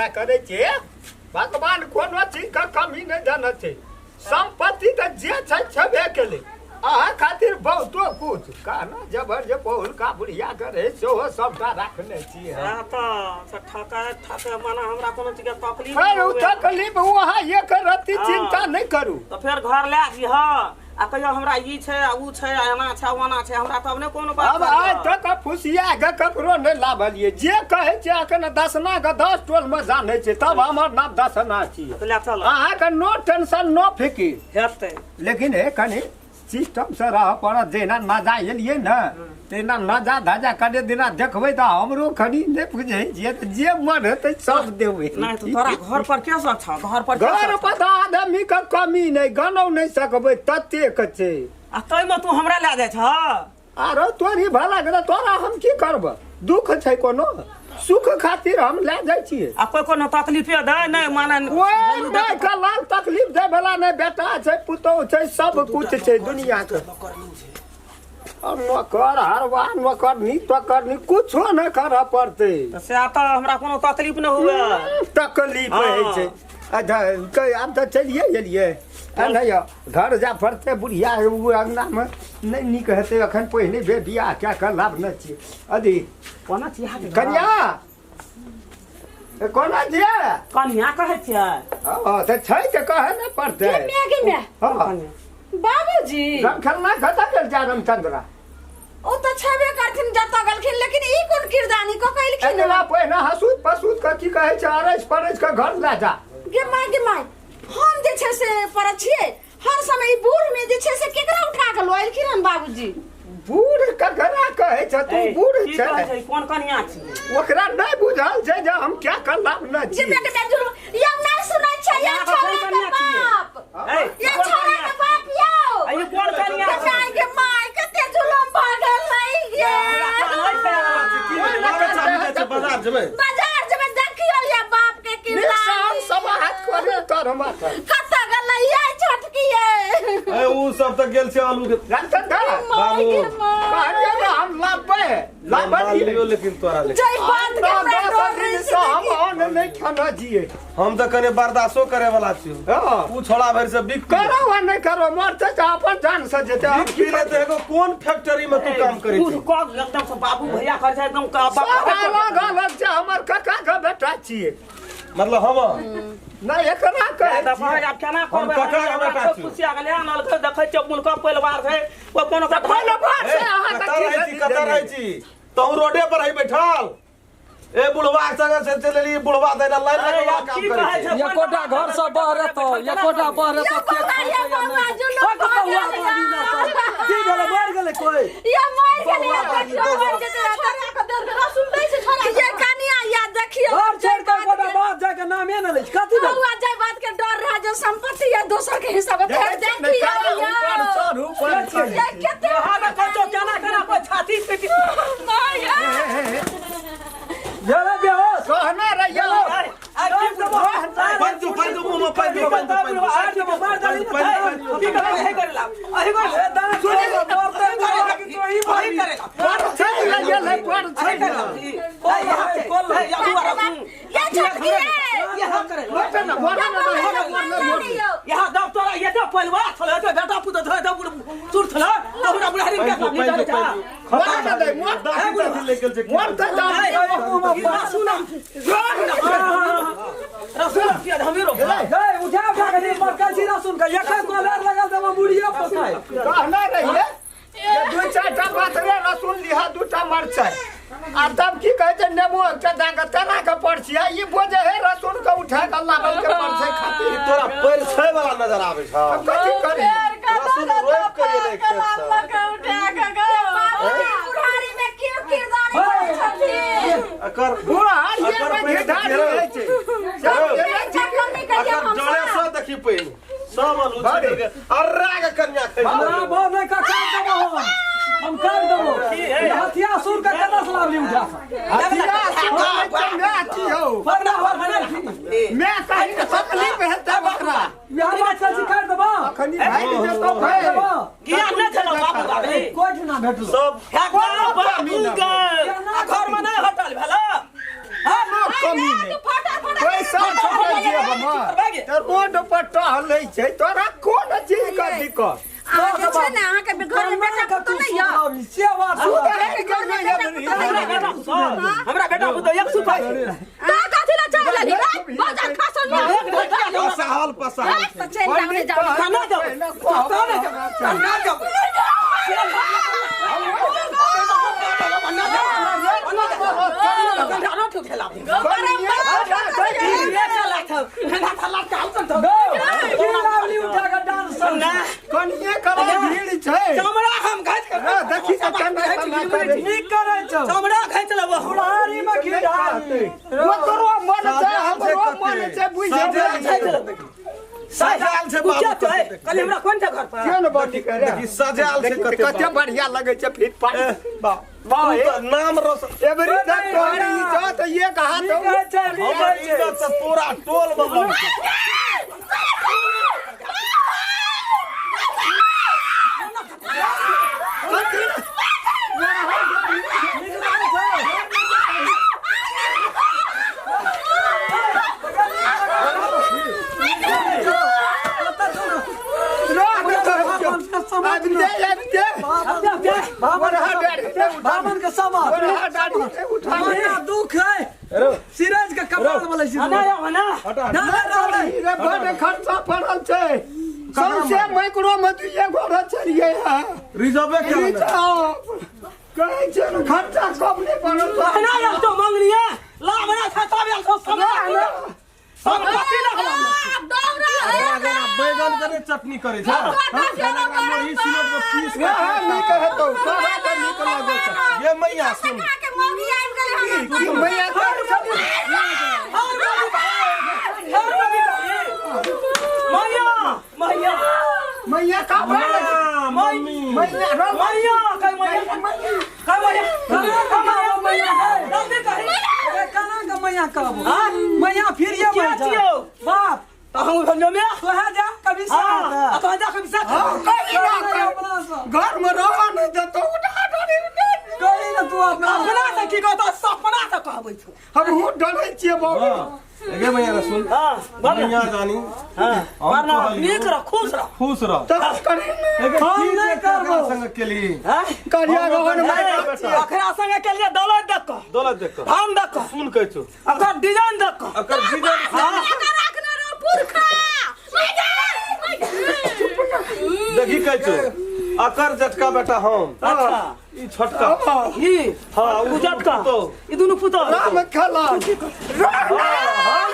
झगड़ा करे छे भगवान कोनो चीज का कमी नहीं जाने छे संपत्ति तो जे छै छबे केले आहा खातिर बहुतो कुछ कहना जबर जे बहुल का बुढ़िया करे सेहो सबटा रखने छिए हां तो ठका माना हमरा कोनो चीज के तकलीफ अरे उ तकलीफ वहां एक रत्ती चिंता नहीं करू तो फिर घर ले जी हां आ कहियो हमरा ई छै आ उ छै एना छै ओना छै हमरा त अपने कोनो बात अब आज तक फुसिया के ककरो नहीं लाभलिए जे कहे छै अखन दसना के 10 टोल में जाने छै तब हमर नाम दसना छी तो ले चल अहाँ के नो टेंशन नो फिकिर हेतै लेकिन हे कनी सिस्टम से रह पड़त जेना मजा एलिए न तेना नजा धाजा करे दिना देखबै त हमरो खड़ी नहीं बुझै छियै त जे मन हेतै सब देबै नहीं तो तोरा घर पर के सब छ घर पर आदमी के कमी नहीं गनौ नहीं सकबै तते के छै आ तै में तू हमरा ले जाय छ आरो तोरी भला गला तोरा हम की करब दुख छै कोनो सुख खातिर हम ले जाय छियै आ कोई कोनो तकलीफे दे नहीं माने ओए नहीं कलाल तकलीफ दे भला नहीं बेटा छै पुतौ छै सब कुछ छै दुनिया के और नौकर हरवा नौकर नी कुछो न कर पड़ते से आता हमरा कोनो तकलीफ न हुए तकलीफ है छै अच्छा अब तो चलिए गेलिए नहीं घर जा पड़ते बुढ़िया अंगना में नहीं निक हेतै अखन पहले बे बियाह क्या कर लाभ न छी अदी कोना छिया कन्या कोना छिया कन्या कहै छियै हां त छै त कहे न पड़ते के हां बाबूजी खलना खता कर जा रामचंद्रा ओ तो छबे करथिन जता गलखिन लेकिन ई कोन किरदानी को कहलखिन एना पहिना हसूत पसूत का की कहे छै अरज परज का घर ला जा गे माय हम जे छै से पर छियै हर समय ई बूढ़ में जे छै से केकरा उठा के लोइलखिन हम बाबूजी बूढ़ ककरा कहे छ तू बूढ़ छै कोन कन्या छी ओकरा नहीं बुझल छै जे हम क्या करलाम न छी जे बेटे जुलू या ना सुनै छै या छोरा के बाप या छोरा के बाप यो आई कोन कन्या छै गे माय कते जुलम भागल नहीं गे बाजार जेबै देखियो या बाप के किरदानी सब हाथ करे कर माथा कत गलैया छटकी है ए उ सब त गेल छै आलू के रामचंद्रा बाबू कहलिए ना हम लाबे लियो लेकिन तोरा ले जय बात के दिन से हम ऑन नहीं खाना जिए हम त कने बर्दाश्तो करे वाला छी हां उ छोड़ा भर से बिक करो वा नहीं करो मरते त अपन जान से जेते हम पी लेते एगो कोन फैक्ट्री में तू काम करे छी को एकदम से बाबू भैया कर छै एकदम का अलग छै हमर काका के बेटा छिए मतलब हम नहीं एकरा कहे आप केना हम करबै कका के बेटा छी खुशी आगले आनल के देखै छ मुनका परिवार छै ओ कोनो का परिवार से अहाँ कतऽ रहै छी तू रोडे पर ही बैठल ए बुढ़वा संगे से चलेली बुढ़वा देना लाइन लगा काम करे छी ये कोटा घर से बहरे तो ये कोटा बहरे तो की भेले मर गेले कोई या मर गेले देखियो मर जेते कन्या के देर के रसुन दै छै छोरा ये कन्या या देखियो घर छोड़ के कोटा बात जाके नामे न लै कथि दे हुआ जाय बात के डर रहा जो संपत्ति या दोसर के हिसाब से फेर देखियो या केते हां कतो केना कोई छाती पे जरा बेहोश कहना रहियो पंजू मुंह में पंजू आज के मार डाली की करे करेला अही को दाना छोड़े मरते कि तो ही वही करेला पर छै लागल है पर छै या छटकी यहां करेला है यहां डॉक्टर ये तो परिवार छले तो बेटा पुत धरे तो सुर छले तो हमरा बुढ़ारी के नहीं जाने जा खबर दे मोर लेके जे मोर त सुना रसूल के हमेरो गए उठा के मर कैसी ना सुन के एक कॉलर लगा दे मुड़िया पकाए कहना रहिए ये दू चारटा बातरे रसुन लिहा दूटा मरचाई आ तब की कहे छै नेबो एकटा दागा तना के परछिया ई बोझे है रसुन के उठा के लाबल के परछै खातिर तोरा पैर छै वाला नजर आबै छ कथि करी रसूल रोक के ले खेत उठा के बुढ़ारी में क्यों किरदानी छथि अकर बुढ़ारी में ढेढारी रहै छै अकर जड़े से देखी पैन सब आलू छे के अर्रा के कन्या खै हमरा बो नहीं का देबो हम कर देबो हथिया सुर के कतना सलाम ली उठा हथिया सुन मैं की हो फरना बना मैं कहि के तकलीफ हेतै बकरा यार बात का कर देबो खनी भाई जे तो भाई किया न चलो बाबू बाबू कोठ ना भेटलो सब बाबू घर में नहीं होटल भेला हां कमी फटा पैसा छोड़े जे हमर त रोड पर टहलै छै तोरा कोन चीज का दिक्कत अहाँ जे छै ने अहाँके घर में बेटा पुतौ नहीं है से बात हमरा बेटा पुतो 100 पाई का कथि ला चाहला नी बाजार खासन में पसाहल पसाहल तो चल जाओ जाओ खाना दो खाना दो कनिए करा भीड़ छै चमड़ा हम घाट के देखी त ठीक करे छौ चमड़ा घाट लेबो बुढ़ारी में की डाली वो तोरो मन छै हमरो मन छै बुझे सजाल से बाबू कल हमरा कोन था घर पर केन बाटी करे देखी सजाल से कते बढ़िया लगे छै फिट फाट वाह नाम रोशन एवरी तक तोरी इज्जत ये कहा तो हमर इज्जत से पूरा टोल बदल बाबन के सामान उठा दुख है सिराज के कपाल वाला रे बड़ खर्चा पड़ल छै सबसे माइक्रो में तू एगो रचलिए है रिजर्व के कहै छै खर्चा कम नहीं पड़ल ना या तो मंगनी है ला बना खाता भी सब सब कथि लगला बैगन करे चटनी करे छै मोरी सिलट में पीस के नहीं कहे तो तोरा त निकल लागो छै ये मैया सुन के मोगी आइब गेलै हमरा मैया मैया का मम्मी मैया मैया कई मैया कहबो मैया फिर ये मैया बाप तो हम भंजो में तो है जा कभी हां तो जा कभी साथ घर में रह नहीं देतो उठा कही ना तू अपना से की कहतो सपना से कहबै छ हम हूं डरै छियै बाबू एगे मैया सुन हां मैया जानी हां वरना नीक रह खुश रह तब करे हम नहीं करबो संग के लिए हां करिया गहन अखरा संगे के लिए दौलत देख हम देख सुन कह छो अकर डिजाइन देख अकर डिजाइन रखना रो पुरखा देखी कह छो अकर जटका बेटा हम अच्छा ई छोटका ई हां उजत का ई दोनों पुतो राम खेला हां हम